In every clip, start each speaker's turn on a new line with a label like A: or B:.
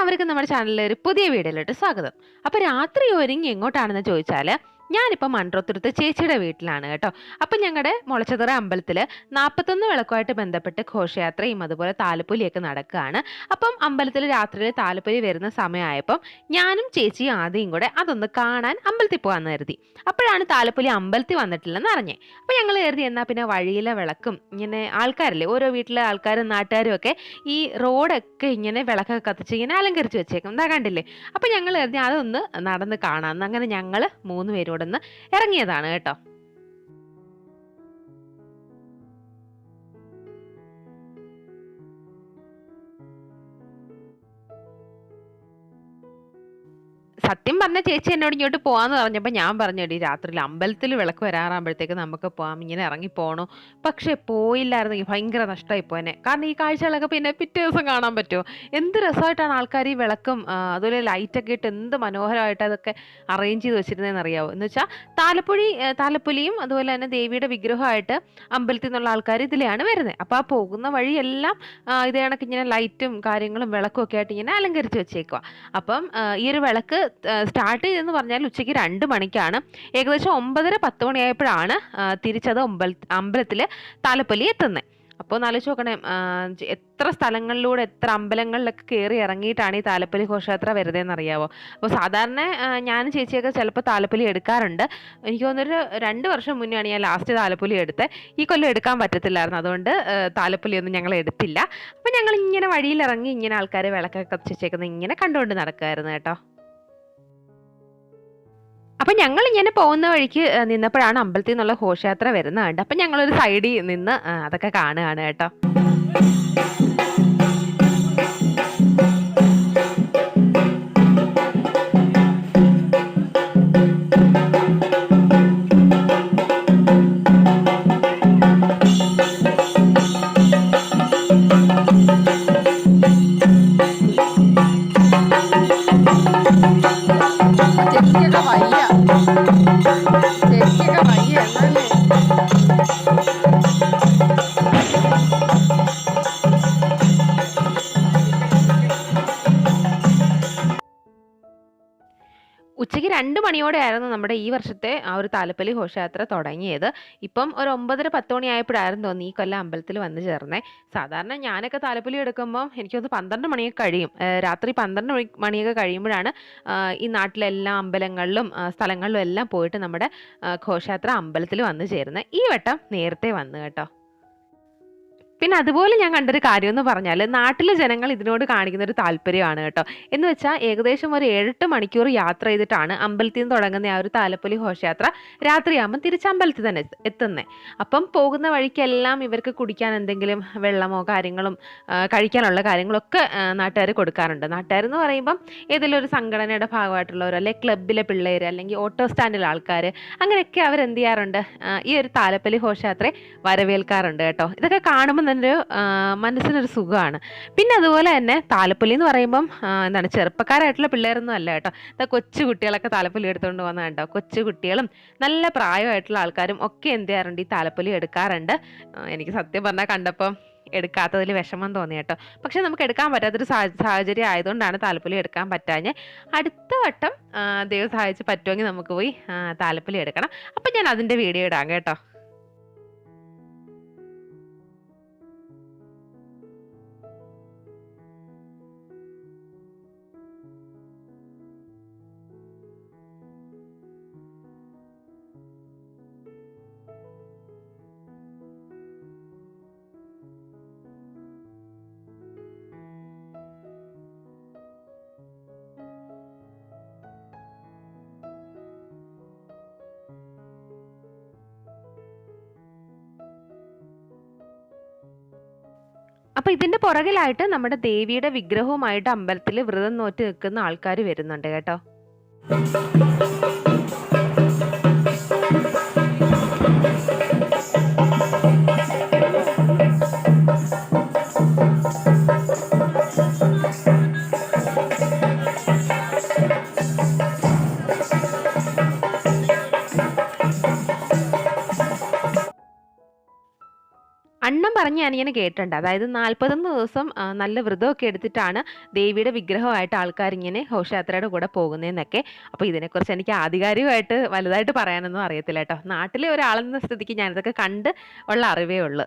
A: എല്ലാവർക്കും നമ്മുടെ ചാനലിലെ ഒരു പുതിയ വീഡിയോയിലോട്ട് സ്വാഗതം. അപ്പോൾ രാത്രി ഒരുങ്ങി എങ്ങോട്ടാണെന്ന് ചോദിച്ചാൽ ഞാനിപ്പോൾ മൺട്രോത്തുരുത്ത് ചേച്ചിയുടെ വീട്ടിലാണ് കേട്ടോ. അപ്പം ഞങ്ങളുടെ മുളച്ചതറ അമ്പലത്തിൽ 41 വിളക്കുമായിട്ട് ബന്ധപ്പെട്ട് ഘോഷയാത്രയും അതുപോലെ താലപ്പൊലിയൊക്കെ നടക്കുകയാണ്. അപ്പം അമ്പലത്തിൽ രാത്രിയിൽ താലപ്പൊലി വരുന്ന സമയമായപ്പം ഞാനും ചേച്ചിയും ആദ്യം കൂടെ അതൊന്ന് കാണാൻ അമ്പലത്തിൽ പോകാമെന്ന് കരുതി. അപ്പോഴാണ് താലപ്പൊലി അമ്പലത്തിൽ വന്നിട്ടില്ലെന്ന് അറിഞ്ഞേ. അപ്പം ഞങ്ങൾ കരുതി എന്നാൽ പിന്നെ വഴിയിലെ വിളക്കും ഇങ്ങനെ ആൾക്കാരില്ലേ, ഓരോ വീട്ടിലെ ആൾക്കാരും നാട്ടുകാരും ഒക്കെ ഈ റോഡൊക്കെ ഇങ്ങനെ വിളക്കൊക്കെ കത്തിച്ച് ഇങ്ങനെ അലങ്കരിച്ച് വെച്ചേക്കും, എന്താ കണ്ടില്ലേ. അപ്പം ഞങ്ങൾ കരുതി അതൊന്ന് നടന്ന് കാണാമെന്ന്. അങ്ങനെ ഞങ്ങൾ 3 പേരോടൊന്ന് ഇറങ്ങിയതാണ് കേട്ടോ. സത്യം പറഞ്ഞ ചേച്ചി എന്നോട് ഇങ്ങോട്ട് പോകാമെന്ന് പറഞ്ഞപ്പോൾ ഞാൻ പറഞ്ഞെടി രാത്രിയിൽ അമ്പലത്തിൽ വിളക്ക് വരാറാകുമ്പോഴത്തേക്ക് നമുക്ക് പോകാം, ഇങ്ങനെ ഇറങ്ങി പോകണു. പക്ഷേ പോയില്ലായിരുന്നെങ്കിൽ ഭയങ്കര നഷ്ടമായി പോയെന്നെ. കാരണം ഈ കാഴ്ചകളൊക്കെ പിന്നെ പിറ്റേ ദിവസം കാണാൻ പറ്റുമോ? എന്ത് രസമായിട്ടാണ് ആൾക്കാർ ഈ വിളക്കും അതുപോലെ ലൈറ്റൊക്കെ ഇട്ട് എന്ത് മനോഹരമായിട്ട് അതൊക്കെ അറേഞ്ച് ചെയ്ത് വെച്ചിരുന്നതെന്ന് അറിയാമോ? എന്ന് വെച്ചാൽ താലപ്പൊലിയും അതുപോലെ തന്നെ ദേവിയുടെ വിഗ്രഹമായിട്ട് അമ്പലത്തിൽ നിന്നുള്ള ആൾക്കാർ ഇതിലെയാണ് വരുന്നത്. അപ്പോൾ ആ പോകുന്ന വഴിയെല്ലാം ഇത് കണക്ക് ഇങ്ങനെ ലൈറ്റും കാര്യങ്ങളും വിളക്കും ഒക്കെ ആയിട്ട് ഇങ്ങനെ അലങ്കരിച്ച് വെച്ചേക്കുക. അപ്പം ഈ ഒരു വിളക്ക് സ്റ്റാർട്ട് ചെയ്തെന്ന് പറഞ്ഞാൽ ഉച്ചയ്ക്ക് 2 മണിക്കാണ്. ഏകദേശം 9:30-10 മണിയായപ്പോഴാണ് തിരിച്ചത് അമ്പലത്തിൽ താലപ്പൊലി എത്തുന്നത്. അപ്പോൾ ഒന്ന് ആലോചിച്ച് നോക്കണേ, എത്ര സ്ഥലങ്ങളിലൂടെ എത്ര അമ്പലങ്ങളിലൊക്കെ കയറി ഇറങ്ങിയിട്ടാണ് ഈ താലപ്പൊലി ഘോഷയാത്ര വരുന്നതെന്ന് അറിയാവോ? അപ്പോൾ സാധാരണ ഞാനും ചേച്ചിയൊക്കെ ചിലപ്പോൾ താലപ്പൊലി എടുക്കാറുണ്ട്. എനിക്ക് തോന്നുന്നൊരു 2 വർഷം മുന്നെയാണ് ഞാൻ ലാസ്റ്റ് താലപ്പൊലി എടുത്തത്. ഈ കൊല്ലം എടുക്കാൻ പറ്റത്തില്ലായിരുന്നു, അതുകൊണ്ട് താലപ്പൊലിയൊന്നും ഞങ്ങൾ എടുത്തില്ല. അപ്പോൾ ഞങ്ങൾ ഇങ്ങനെ വഴിയിലിറങ്ങി ഇങ്ങനെ ആൾക്കാർ വിളക്കൊക്കെ കത്തിച്ചേക്കുന്നത് ഇങ്ങനെ കണ്ടുകൊണ്ട് നടക്കുമായിരുന്നു കേട്ടോ. അപ്പം ഞങ്ങൾ ഇങ്ങനെ പോകുന്ന വഴിക്ക് നിന്നപ്പോഴാണ് അമ്പലത്തിൽ നിന്നുള്ള ഘോഷയാത്ര വരുന്നത് കണ്ട്. അപ്പം ഞങ്ങളൊരു സൈഡിൽ നിന്ന് അതൊക്കെ കാണുകയാണ് കേട്ടോ. ഉച്ചയ്ക്ക് 2 മണിയോടെ ആയിരുന്നു നമ്മുടെ ഈ വർഷത്തെ ആ ഒരു താലപ്പൊലി ഘോഷയാത്ര തുടങ്ങിയത്. ഇപ്പം ഒരു 9:30-10 മണിയായപ്പോഴായിരുന്നു തോന്നി ഈ കൊല്ലം അമ്പലത്തിൽ വന്ന് ചേർന്നത്. സാധാരണ ഞാനൊക്കെ താലപ്പൊലി എടുക്കുമ്പം എനിക്കൊന്ന് 12 മണിയൊക്കെ കഴിയും. രാത്രി 12 മണിയൊക്കെ കഴിയുമ്പോഴാണ് ഈ നാട്ടിലെ എല്ലാ അമ്പലങ്ങളിലും സ്ഥലങ്ങളിലും എല്ലാം പോയിട്ട് നമ്മുടെ ഘോഷയാത്ര അമ്പലത്തിൽ വന്ന് ചേരുന്നത്. ഈ വട്ടം നേരത്തെ വന്നു കേട്ടോ. പിന്നെ അതുപോലെ ഞാൻ കണ്ടൊരു കാര്യം എന്ന് പറഞ്ഞാൽ നാട്ടിലെ ജനങ്ങൾ ഇതിനോട് കാണിക്കുന്ന ഒരു താല്പര്യമാണ് കേട്ടോ. എന്ന് വെച്ചാൽ ഏകദേശം ഒരു 7-8 മണിക്കൂർ യാത്ര ചെയ്തിട്ടാണ് അമ്പലത്തിൽ നിന്ന് തുടങ്ങുന്ന ആ ഒരു താലപ്പൊലി ഘോഷയാത്ര രാത്രിയാകുമ്പോൾ തിരിച്ച് അമ്പലത്തിൽ തന്നെ എത്തുന്നത്. അപ്പം പോകുന്ന വഴിക്കെല്ലാം ഇവർക്ക് കുടിക്കാൻ എന്തെങ്കിലും വെള്ളമോ കാര്യങ്ങളും കഴിക്കാനുള്ള കാര്യങ്ങളൊക്കെ നാട്ടുകാർ കൊടുക്കാറുണ്ട്. നാട്ടുകാരെന്ന് പറയുമ്പം ഏതെങ്കിലും ഒരു സംഘടനയുടെ ഭാഗമായിട്ടുള്ളവർ, അല്ലെങ്കിൽ ക്ലബ്ബിലെ പിള്ളേർ, അല്ലെങ്കിൽ ഓട്ടോ സ്റ്റാൻഡിലെ ആൾക്കാർ, അങ്ങനെയൊക്കെ അവരെന്ത് ചെയ്യാറുണ്ട്, ഈ ഒരു താലപ്പൊലി ഘോഷയാത്രയെ വരവേൽക്കാറുണ്ട് കേട്ടോ. ഇതൊക്കെ കാണുമ്പോൾ ഒരു മനസ്സിനൊരു സുഖമാണ്. പിന്നെ അതുപോലെ തന്നെ താലപ്പൊലി എന്ന് പറയുമ്പം എന്താണ്, ചെറുപ്പക്കാരായിട്ടുള്ള പിള്ളേരൊന്നും അല്ല കേട്ടോ. കൊച്ചു കുട്ടികളൊക്കെ താലപ്പൊലി എടുത്തുകൊണ്ട് വന്ന കണ്ടോ. കൊച്ചു കുട്ടികളും നല്ല പ്രായമായിട്ടുള്ള ആൾക്കാരും ഒക്കെ എന്ത് ചെയ്യാറുണ്ട്, ഈ താലപ്പൊലി എടുക്കാറുണ്ട്. എനിക്ക് സത്യം പറഞ്ഞാൽ കണ്ടപ്പം എടുക്കാത്തതിൽ വിഷമം തോന്നി കേട്ടോ. പക്ഷെ നമുക്ക് എടുക്കാൻ പറ്റാത്തൊരു സാഹചര്യം ആയതുകൊണ്ടാണ് താലപ്പൊലി എടുക്കാൻ പറ്റാഞ്ഞ്. അടുത്ത വട്ടം ദൈവം സഹായിച്ച് പറ്റുമെങ്കിൽ നമുക്ക് പോയി താലപ്പൊലി എടുക്കണം. അപ്പം ഞാൻ അതിൻ്റെ വീഡിയോ ഇടാം കേട്ടോ. അപ്പൊ ഇതിന്റെ പുറകിലായിട്ട് നമ്മുടെ ദേവിയുടെ വിഗ്രഹവുമായിട്ട് അമ്പലത്തിൽ വ്രതം നോറ്റ് നിൽക്കുന്ന ആൾക്കാർ വരുന്നുണ്ട് കേട്ടോ. അണ്ണം പറഞ്ഞ ഞാനിങ്ങനെ കേട്ടിട്ടുണ്ട്. അതായത് 41 ദിവസം നല്ല വ്രതമൊക്കെ എടുത്തിട്ടാണ് ദേവിയുടെ വിഗ്രഹമായിട്ട് ആൾക്കാരിങ്ങനെ ഘോഷയാത്രയുടെ കൂടെ പോകുന്നതെന്നൊക്കെ. അപ്പോൾ ഇതിനെക്കുറിച്ച് എനിക്ക് ആധികാരികമായിട്ട് വലുതായിട്ട് പറയാനൊന്നും അറിയത്തില്ല കേട്ടോ. നാട്ടിലെ ഒരാളെന്ന സ്ഥിതിക്ക് ഞാനിതൊക്കെ കണ്ട് ഉള്ള അറിവേ ഉള്ളൂ.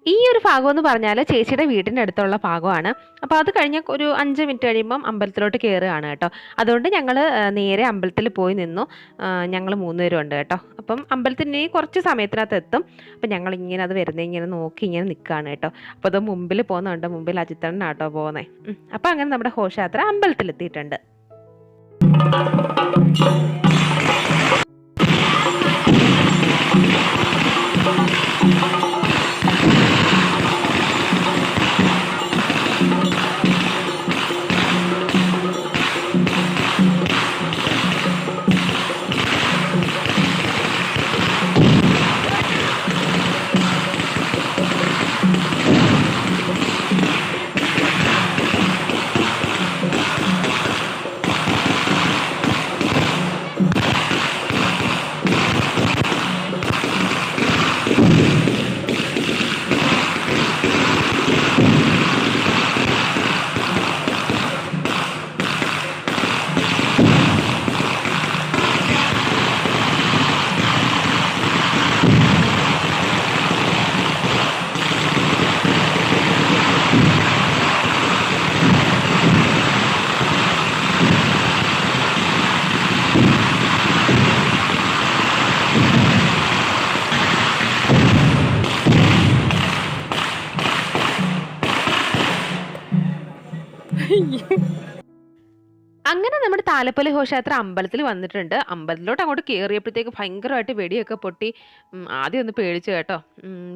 A: ഈ ഒരു ഭാഗമെന്ന് പറഞ്ഞാൽ ചേച്ചിയുടെ വീടിൻ്റെ അടുത്തുള്ള ഭാഗമാണ്. അപ്പോൾ അത് കഴിഞ്ഞ് ഒരു 5 മിനിറ്റ് കഴിയുമ്പം അമ്പലത്തിലോട്ട് കയറുകയാണ് കേട്ടോ. അതുകൊണ്ട് ഞങ്ങൾ നേരെ അമ്പലത്തിൽ പോയി നിന്നു. ഞങ്ങൾ 3 പേരും ഉണ്ട് കേട്ടോ. അപ്പം അമ്പലത്തിന് കുറച്ച് സമയത്തിനകത്ത് എത്തും. അപ്പം ഞങ്ങളിങ്ങനെ അത് വരുന്നത് ഇങ്ങനെ നോക്കി ഇങ്ങനെ നിൽക്കുകയാണ് കേട്ടോ. അപ്പോൾ അത് മുമ്പിൽ പോകുന്നുണ്ട്. മുമ്പിൽ അജിത്തണ്ണനാട്ടോ പോകുന്നത്. അപ്പോൾ അങ്ങനെ നമ്മുടെ ഘോഷയാത്ര അമ്പലത്തിലെത്തിയിട്ടുണ്ട്. അങ്ങനെ നമ്മുടെ താലപ്പൊലി ഘോഷയാത്ര അമ്പലത്തിൽ വന്നിട്ടുണ്ട്. അമ്പലത്തിലോട്ട് അങ്ങോട്ട് കയറിയപ്പോഴത്തേക്ക് ഭയങ്കരമായിട്ട് വെടിയൊക്കെ പൊട്ടി. ആദ്യം ഒന്ന് പേടിച്ചു കേട്ടോ.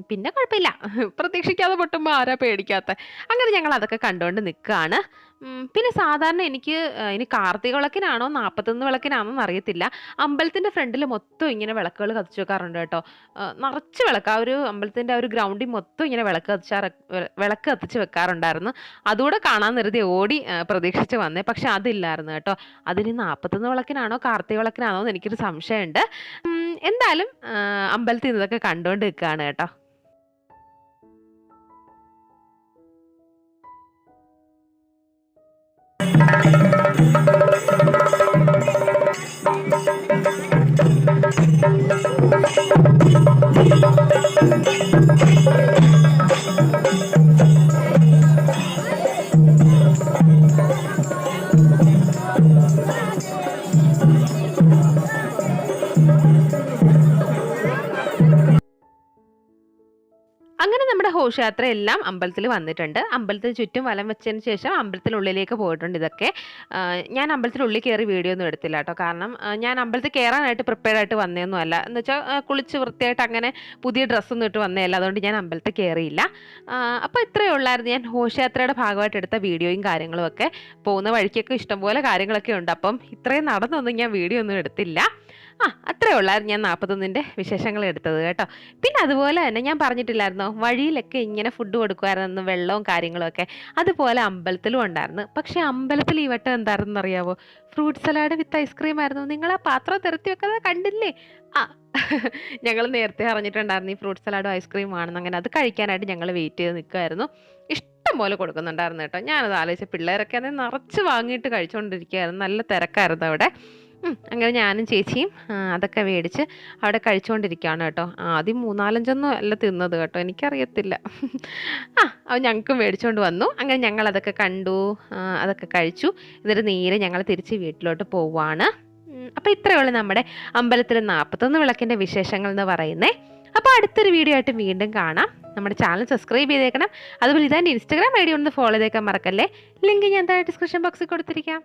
A: പിന്നെ കുഴപ്പമില്ല. പ്രതീക്ഷിക്കാതെ പൊട്ടുമ്പോൾ ആരാ പേടിക്കാത്ത. അങ്ങനെ ഞങ്ങൾ അതൊക്കെ കണ്ടുകൊണ്ട് നിൽക്കുകയാണ്. പിന്നെ സാധാരണ എനിക്ക് ഇനി കാർത്തിക വിളക്കിനാണോ 41 വിളക്കിനാണോ എന്നറിയത്തില്ല. അമ്പലത്തിൻ്റെ ഫ്രണ്ടിൽ മൊത്തം ഇങ്ങനെ വിളക്കുകൾ കത്തിച്ച് വെക്കാറുണ്ട് കേട്ടോ. നിറച്ച് വിളക്ക്. ആ ഒരു അമ്പലത്തിൻ്റെ ആ ഒരു ഗ്രൗണ്ടിൽ മൊത്തം ഇങ്ങനെ വിളക്ക് കത്തിച്ച് വെക്കാറുണ്ടായിരുന്നു. അതുകൂടെ കാണാൻ കരുതി ഓടി പ്രതീക്ഷിച്ച് വന്നേ. പക്ഷെ അതില്ലായിരുന്നു കേട്ടോ. അതിന് 41 വിളക്കിനാണോ കാർത്തിക വിളക്കിനാണോ എന്ന് എനിക്കൊരു സംശയമുണ്ട്. എന്തായാലും അമ്പലത്തിൽ നിന്ന് ഇതൊക്കെ കണ്ടുകൊണ്ട് നിൽക്കുകയാണ് കേട്ടോ. അങ്ങനെ നമ്മുടെ ഘോഷയാത്ര എല്ലാം അമ്പലത്തിൽ വന്നിട്ടുണ്ട്. അമ്പലത്തിന് ചുറ്റും വലം വെച്ചതിന് ശേഷം അമ്പലത്തിനുള്ളിലേക്ക് പോയിട്ടുണ്ട്. ഇതൊക്കെ ഞാൻ അമ്പലത്തിനുള്ളിൽ കയറി വീഡിയോ ഒന്നും എടുത്തില്ല കേട്ടോ. കാരണം ഞാൻ അമ്പലത്തിൽ കയറാനായിട്ട് പ്രിപ്പയർഡ് ആയിട്ട് വന്നതൊന്നും അല്ല. എന്ന് വെച്ചാൽ കുളിച്ച് വൃത്തിയായിട്ട് അങ്ങനെ പുതിയ ഡ്രസ്സൊന്നും ഇട്ട് വന്നതല്ല. അതുകൊണ്ട് ഞാൻ അമ്പലത്തിൽ കയറിയില്ല. അപ്പോൾ ഇത്രയേ ഉള്ളായിരുന്നു ഞാൻ ഘോഷയാത്രയുടെ ഭാഗമായിട്ട് എടുത്ത വീഡിയോയും കാര്യങ്ങളും ഒക്കെ. പോകുന്ന വഴിക്കൊക്കെ ഇഷ്ടംപോലെ കാര്യങ്ങളൊക്കെ ഉണ്ട്. അപ്പം ഇത്രയും നടന്നൊന്നും ഞാൻ വീഡിയോ ഒന്നും എടുത്തില്ല. അത്രയേ ഉള്ളായിരുന്നു ഞാൻ 41ൻ്റെ വിശേഷങ്ങൾ എടുത്തത് കേട്ടോ. പിന്നെ അതുപോലെ തന്നെ ഞാൻ പറഞ്ഞിട്ടില്ലായിരുന്നോ, വഴിയിലൊക്കെ ഇങ്ങനെ ഫുഡ് കൊടുക്കുമായിരുന്നു, വെള്ളവും കാര്യങ്ങളൊക്കെ. അതുപോലെ അമ്പലത്തിലും ഉണ്ടായിരുന്നു. പക്ഷേ അമ്പലത്തിൽ ഈ വട്ടം എന്തായിരുന്നു അറിയാവോ? ഫ്രൂട്ട് സലാഡ് വിത്ത് ഐസ്ക്രീം ആയിരുന്നു. നിങ്ങൾ ആ പാത്രം തിരത്തി വെക്കാതെ കണ്ടില്ലേ? ഞങ്ങൾ നേരത്തെ അറിഞ്ഞിട്ടുണ്ടായിരുന്നു ഈ ഫ്രൂട്ട് സലാഡും ഐസ്ക്രീമും ആണെന്ന്. അങ്ങനെ അത് കഴിക്കാനായിട്ട് ഞങ്ങൾ വെയിറ്റ് ചെയ്ത് നിൽക്കുമായിരുന്നു. ഇഷ്ടം പോലെ കൊടുക്കുന്നുണ്ടായിരുന്നു കേട്ടോ. ഞാനത് ആലോചിച്ച പിള്ളേരൊക്കെ അത് നിറച്ച് വാങ്ങിയിട്ട് കഴിച്ചുകൊണ്ടിരിക്കുകയായിരുന്നു. നല്ല തിരക്കായിരുന്നു അവിടെ. അങ്ങനെ ഞാനും ചേച്ചിയും അതൊക്കെ മേടിച്ച് അവിടെ കഴിച്ചുകൊണ്ടിരിക്കുകയാണ് കേട്ടോ. ആദ്യം 3, 4 അല്ല തിന്നത് കേട്ടോ, എനിക്കറിയത്തില്ല. അത് ഞങ്ങൾക്കും മേടിച്ചുകൊണ്ട് വന്നു. അങ്ങനെ ഞങ്ങളതൊക്കെ കണ്ടു, അതൊക്കെ കഴിച്ചു. എന്നിട്ട് നേരെ ഞങ്ങൾ തിരിച്ച് വീട്ടിലോട്ട് പോവാണ്. അപ്പോൾ ഇത്രയേ ഉള്ളൂ നമ്മുടെ അമ്പലത്തിലെ 41 വിളക്കിൻ്റെ വിശേഷങ്ങൾ എന്ന് പറയുന്നത്. അപ്പോൾ അടുത്തൊരു വീഡിയോ ആയിട്ട് വീണ്ടും കാണാം. നമ്മുടെ ചാനൽ സബ്സ്ക്രൈബ് ചെയ്തേക്കണം. അതുപോലെ ഇതെൻ്റെ ഇൻസ്റ്റാഗ്രാം ഐഡി ഒന്ന് ഫോളോ ചെയ്തേക്കാൻ മറക്കല്ലേ. ലിങ്ക് ഞാൻ താഴെ ഡിസ്ക്രിപ്ഷൻ ബോക്സിൽ കൊടുത്തിരിക്കാം.